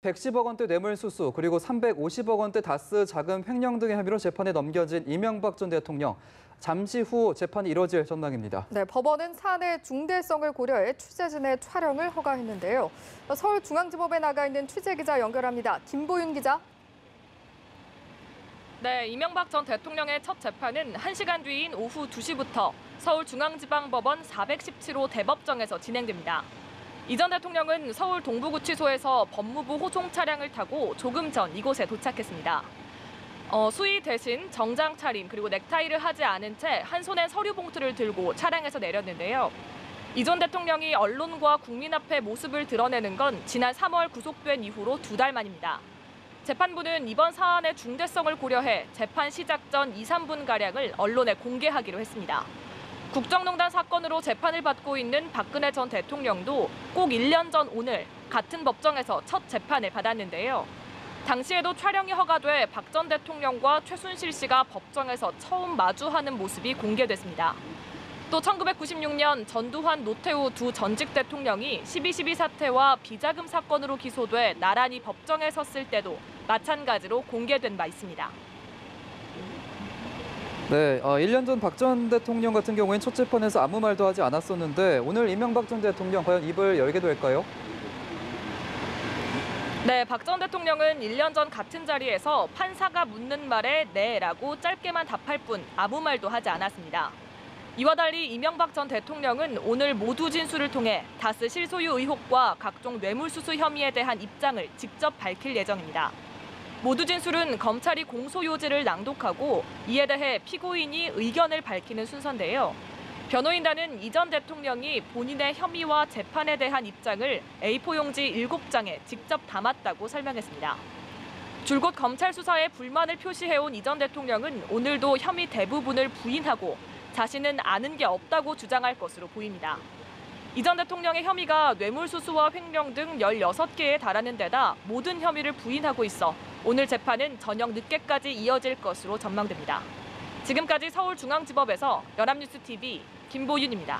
110억 원대 뇌물수수 그리고 350억 원대 다스 자금 횡령 등의 혐의로 재판에 넘겨진 이명박 전 대통령. 잠시 후 재판이 이뤄질 전망입니다. 네, 법원은 사안의 중대성을 고려해 취재진의 촬영을 허가했는데요. 서울중앙지법에 나가 있는 취재기자 연결합니다. 김보윤 기자. 네, 이명박 전 대통령의 첫 재판은 1시간 뒤인 오후 2시부터 서울중앙지방법원 417호 대법정에서 진행됩니다. 이 전 대통령은 서울 동부구치소에서 법무부 호송 차량을 타고 조금 전 이곳에 도착했습니다. 수의 대신 정장 차림 그리고 넥타이를 하지 않은 채 한 손엔 서류 봉투를 들고 차량에서 내렸는데요. 이 전 대통령이 언론과 국민 앞에 모습을 드러내는 건 지난 3월 구속된 이후로 2달 만입니다. 재판부는 이번 사안의 중대성을 고려해 재판 시작 전 2, 3분가량을 언론에 공개하기로 했습니다. 국정농단 사건으로 재판을 받고 있는 박근혜 전 대통령도 꼭 1년 전 오늘 같은 법정에서 첫 재판을 받았는데요. 당시에도 촬영이 허가돼 박 전 대통령과 최순실 씨가 법정에서 처음 마주하는 모습이 공개됐습니다. 또 1996년 전두환, 노태우 두 전직 대통령이 12.12 사태와 비자금 사건으로 기소돼 나란히 법정에 섰을 때도 마찬가지로 공개된 바 있습니다. 네, 1년 전 박 전 대통령 같은 경우엔 첫 재판에서 아무 말도 하지 않았었는데 오늘 이명박 전 대통령 과연 입을 열게 될까요? 네, 박 전 대통령은 1년 전 같은 자리에서 판사가 묻는 말에 네라고 짧게만 답할 뿐 아무 말도 하지 않았습니다. 이와 달리 이명박 전 대통령은 오늘 모두 진술을 통해 다스 실소유 의혹과 각종 뇌물수수 혐의에 대한 입장을 직접 밝힐 예정입니다. 모두 진술은 검찰이 공소요지를 낭독하고 이에 대해 피고인이 의견을 밝히는 순서인데요. 변호인단은 이 전 대통령이 본인의 혐의와 재판에 대한 입장을 A4 용지 7장에 직접 담았다고 설명했습니다. 줄곧 검찰 수사에 불만을 표시해온 이 전 대통령은 오늘도 혐의 대부분을 부인하고 자신은 아는 게 없다고 주장할 것으로 보입니다. 이 전 대통령의 혐의가 뇌물수수와 횡령 등 16개에 달하는 데다 모든 혐의를 부인하고 있어 오늘 재판은 저녁 늦게까지 이어질 것으로 전망됩니다. 지금까지 서울중앙지법에서 연합뉴스TV 김보윤입니다.